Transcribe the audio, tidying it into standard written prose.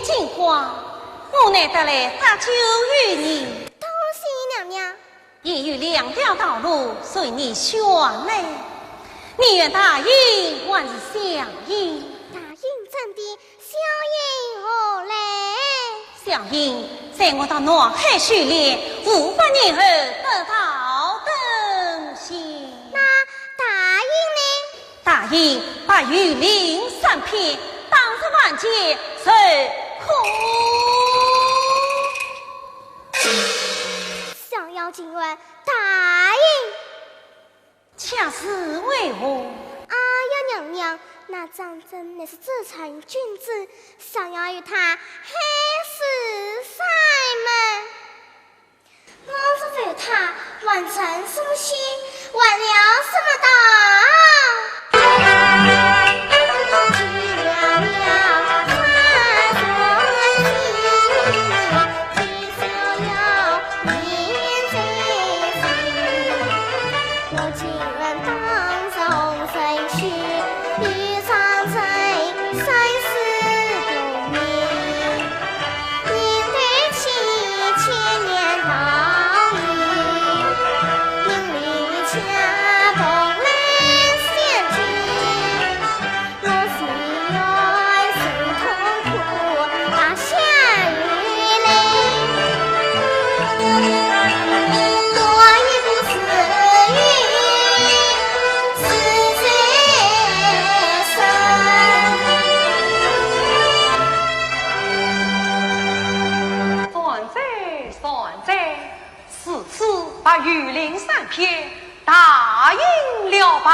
金花，我乃得来搭救于你。多谢娘娘。已有两条道路随你选嘞，你愿答应还是相应？答应怎的？小应何来？相应在我到南海训练，500年后得到登仙。那答应呢？答应把玉林3片当着万劫受苦。想要请问答应，恰是为何？哎呀娘娘，那张真乃是自残君子，想要与他害死塞门。我是为他完成什么心，完了什么道？去了了他说心，去逍遥命在心。我情人当中谁许，欲长在生死不明。面对7千年道义，名利恰逢来相聚。我心内心痛苦，把下雨泪。我也不是鱼，是在算在，此次把玉林3片答应了吧。